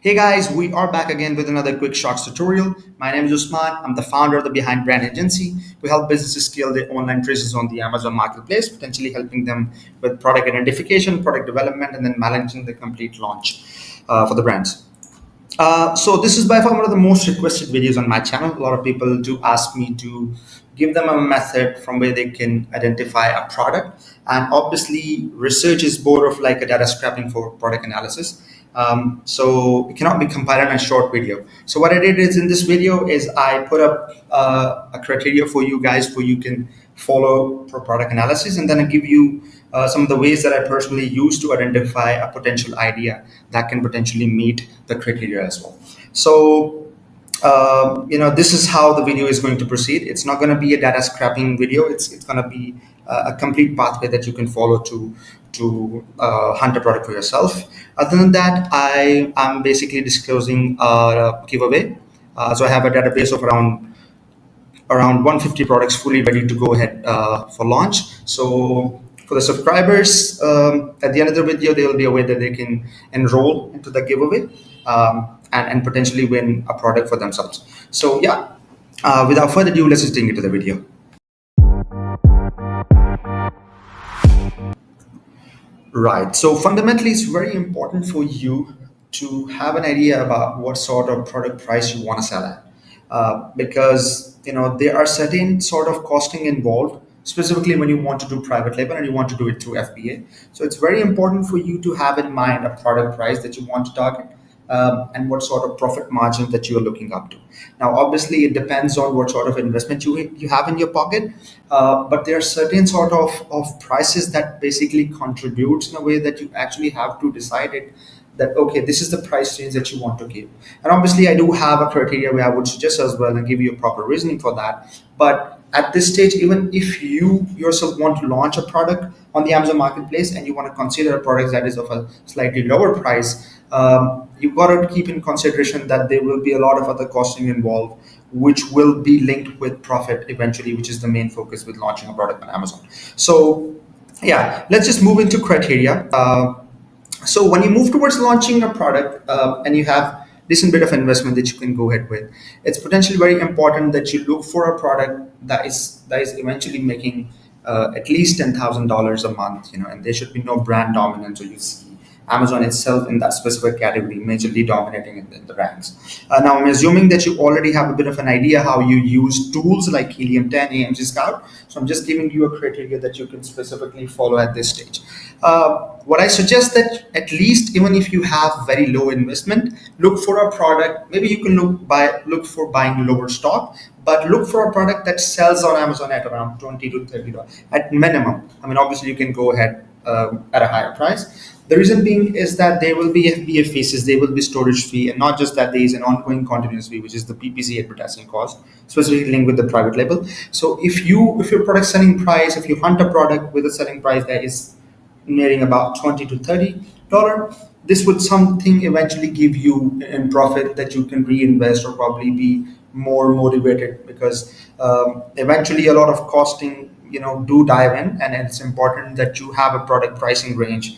Hey guys, we are back again with another quick shots tutorial. My name is Usman. I'm the founder of the Behind Brand Agency. We help businesses scale their online presence on the Amazon Marketplace, potentially helping them with product identification, product development, and then managing the complete launch for the brands. So this is by far one of the most requested videos on my channel. A lot of people do ask me to give them a method from where they can identify a product. And obviously, research is more of like a data scraping for product analysis. So it cannot be compiled in a short video. So what I did is in this video is I put up a criteria for you guys where you can follow for product analysis, and then I give you some of the ways that I personally use to identify a potential idea that can potentially meet the criteria as well. So, this is how the video is going to proceed. It's not going to be a data scrapping video. It's going to be a complete pathway that you can follow to hunt a product for yourself. Other than that, I'm basically disclosing a giveaway. So I have a database of around 150 products fully ready to go ahead for launch. So for the subscribers, at the end of the video, they will be aware that they can enroll into the giveaway and potentially win a product for themselves. So yeah, without further ado, let's just dig into the video. Right. So fundamentally, it's very important for you to have an idea about what sort of product price you want to sell at, because there are certain sort of costing involved, specifically when you want to do private label and you want to do it through FBA. So it's very important for you to have in mind a product price that you want to target. And what sort of profit margin that you are looking up to. Now, obviously, it depends on what sort of investment you have in your pocket, but there are certain sort of prices that basically contributes in a way that you actually have to decide it that okay, this is the price range that you want to give. And obviously, I do have a criteria where I would suggest as well and give you a proper reasoning for that. But at this stage, even if you yourself want to launch a product on the Amazon Marketplace and you want to consider a product that is of a slightly lower price, you've got to keep in consideration that there will be a lot of other costing involved, which will be linked with profit eventually, which is the main focus with launching a product on Amazon. So, yeah, let's just move into criteria. So when you move towards launching a product and you have decent bit of investment that you can go ahead with, it's potentially very important that you look for a product that is eventually making at least $10,000 a month, and there should be no brand dominance, or you see Amazon itself in that specific category majorly dominating in the ranks. Now, I'm assuming that you already have a bit of an idea how you use tools like Helium 10, AMG Scout. So I'm just giving you a criteria that you can specifically follow at this stage. What I suggest that at least even if you have very low investment, look for a product. Maybe you can look for buying lower stock, but look for a product that sells on Amazon at around $20 to $30 at minimum. I mean, obviously you can go ahead at a higher price. The reason being is that there will be FBA fees, there will be storage fee, and not just that, there is an ongoing continuous fee, which is the PPC advertising cost, specifically linked with the private label. So if your product selling price, if you hunt a product with a selling price that is nearing about $20 to $30, this would something eventually give you in profit that you can reinvest or probably be more motivated, because eventually a lot of costing do dive in, and it's important that you have a product pricing range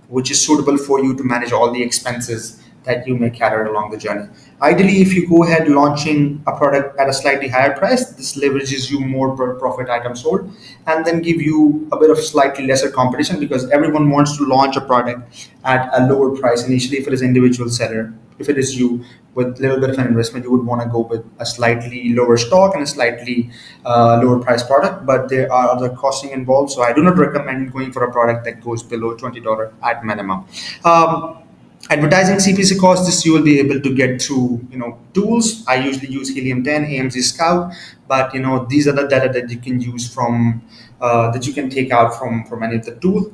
which is suitable for you to manage all the expenses that you may carry along the journey. Ideally, if you go ahead launching a product at a slightly higher price, this leverages you more per profit item sold, and then give you a bit of slightly lesser competition, because everyone wants to launch a product at a lower price initially. If it is an individual seller, if it is you with a little bit of an investment, you would want to go with a slightly lower stock and a slightly lower price product. But there are other costing involved, so I do not recommend going for a product that goes below $20 at minimum. Advertising CPC costs, this you will be able to get through tools. I usually use Helium 10, AMZ Scout, but these are the data that you can use from that you can take out from any of the tool.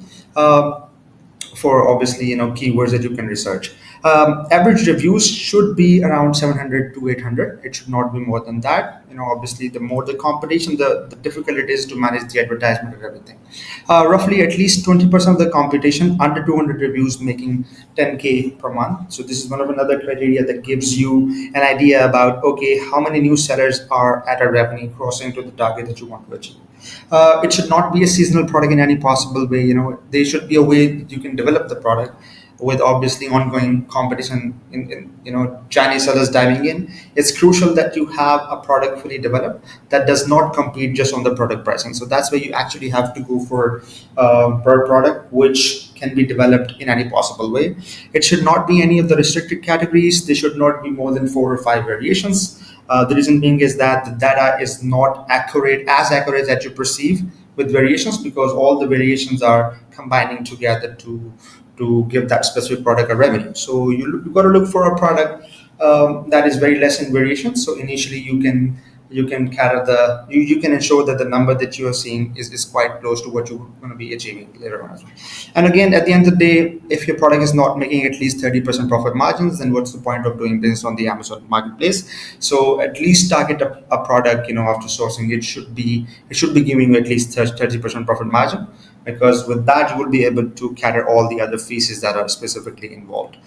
For obviously keywords that you can research. Average reviews should be around 700 to 800. It should not be more than that. Obviously, the more the competition, the difficult it is to manage the advertisement and everything. Roughly at least 20% of the competition under 200 reviews making 10K per month. So this is one of another criteria that gives you an idea about okay, how many new sellers are at a revenue crossing to the target that you want to achieve. It should not be a seasonal product in any possible way. There should be a way that you can develop the product with obviously ongoing competition in Chinese sellers diving in, it's crucial that you have a product fully developed that does not compete just on the product pricing. So that's where you actually have to go for per product which can be developed in any possible way. It should not be any of the restricted categories. There should not be more than 4 or 5 variations. The reason being is that the data is not accurate as you perceive with variations, because all the variations are combining together to give that specific product a revenue. So you got to look for a product that is very less in variation. So initially you can cater you can ensure that the number that you are seeing is quite close to what you're going to be achieving later on as well. And again, at the end of the day, if your product is not making at least 30% profit margins, then what's the point of doing business on the Amazon marketplace? So at least target a product, after sourcing it should be giving you at least 30% profit margin, because with that you will be able to cater all the other fees that are specifically involved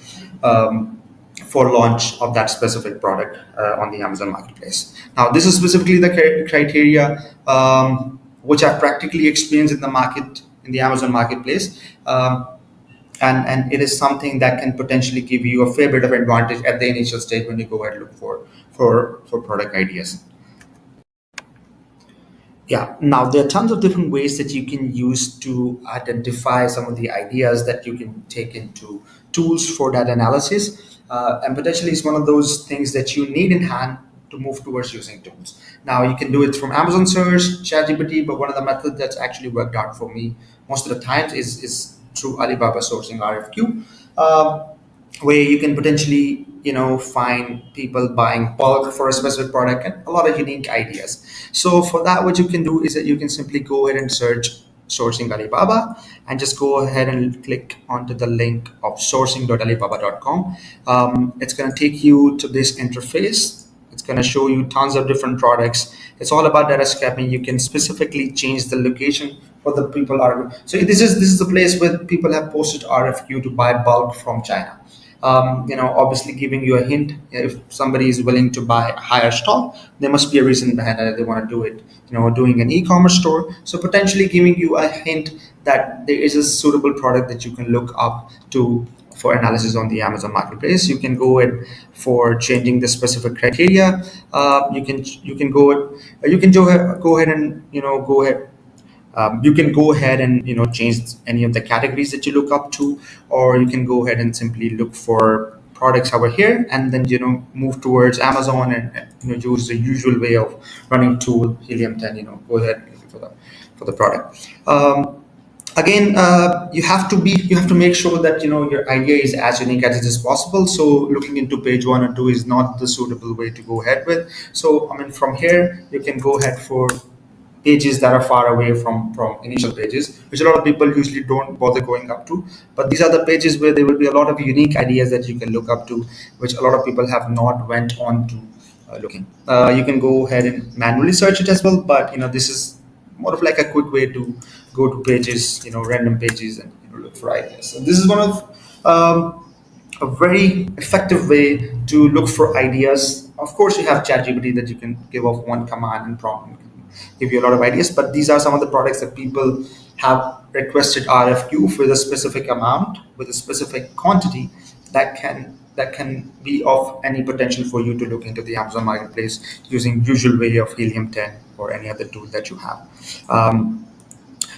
for launch of that specific product on the Amazon marketplace. Now, this is specifically the criteria which I've practically experienced in the market in the Amazon marketplace. And it is something that can potentially give you a fair bit of advantage at the initial stage when you go ahead and look for product ideas. Yeah, now there are tons of different ways that you can use to identify some of the ideas that you can take into tools for that analysis. And potentially it's one of those things that you need in hand to move towards using tools. Now you can do it from Amazon search, ChatGPT, but one of the methods that's actually worked out for me most of the times is through Alibaba sourcing RFQ. Where you can potentially find people buying bulk for a specific product and a lot of unique ideas. So for that, what you can do is that you can simply go ahead and search sourcing Alibaba and just go ahead and click onto the link of sourcing.alibaba.com. It's going to take you to this interface. It's going to show you tons of different products. It's all about data scraping. You can specifically change the location for the people are. So this is a place where people have posted RFQ to buy bulk from China. Obviously giving you a hint. If somebody is willing to buy a higher stock, there must be a reason behind that they want to do it. Doing an e-commerce store, so potentially giving you a hint that there is a suitable product that you can look up to for analysis on the Amazon marketplace. You can go in for changing the specific criteria. You can go ahead and you can go ahead and change any of the categories that you look up to, or you can go ahead and simply look for products over here and then move towards Amazon and use the usual way of running tool Helium 10. Go ahead and look for the product. Again, you have to make sure that your idea is as unique as it is possible. So looking into page 1 or 2 is not the suitable way to go ahead with. So I mean, from here you can go ahead for pages that are far away from initial pages, which a lot of people usually don't bother going up to. But these are the pages where there will be a lot of unique ideas that you can look up to, which a lot of people have not went on to looking. You can go ahead and manually search it as well, but this is more of like a quick way to go to pages, random pages, and look for ideas. So this is one of a very effective way to look for ideas. Of course, you have ChatGPT that you can give off one command and prompt and give you a lot of ideas. But these are some of the products that people have requested RFQ for the specific amount with a specific quantity that can be of any potential for you to look into the Amazon marketplace using usual way of Helium 10 or any other tool that you have.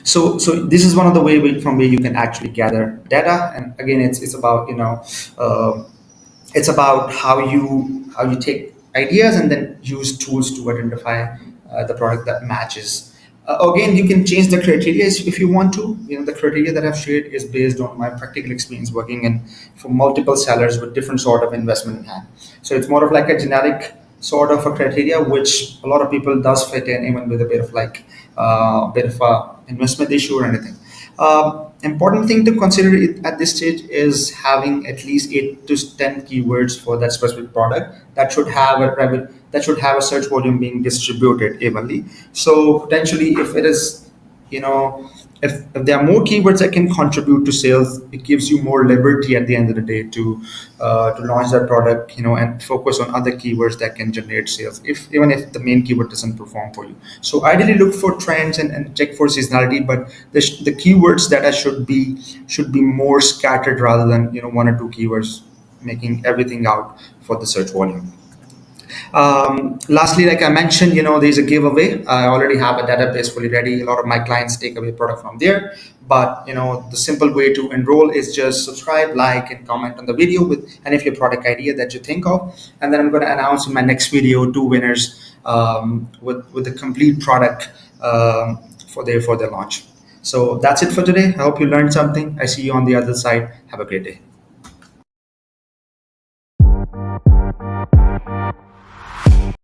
So this is one of the from where you can actually gather data. And again, it's about it's about how you take ideas and then use tools to identify the product that matches. Again, you can change the criteria if you want to. The criteria that I've shared is based on my practical experience working in for multiple sellers with different sort of investment in hand. So it's more of like a generic sort of a criteria, which a lot of people does fit in, even with a bit of a bit of a investment issue or anything. Important thing to consider at this stage is having at least 8 to 10 keywords for that specific product that should have a search volume being distributed evenly. So potentially, if it is, if there are more keywords that can contribute to sales, it gives you more liberty at the end of the day to launch that product, and focus on other keywords that can generate sales. If even if the main keyword doesn't perform for you, so ideally look for trends and check for seasonality. But the keywords that should be more scattered rather than one or two keywords making everything out for the search volume. Lastly, like I mentioned, there's a giveaway. I already have a database fully ready. A lot of my clients take away product from there. But the simple way to enroll is just subscribe, like, and comment on the video with any of your product idea that you think of, and then I'm going to announce in my next video two winners with the complete product for their launch. So that's it for today. I hope you learned something. I see you on the other side. Have a great day.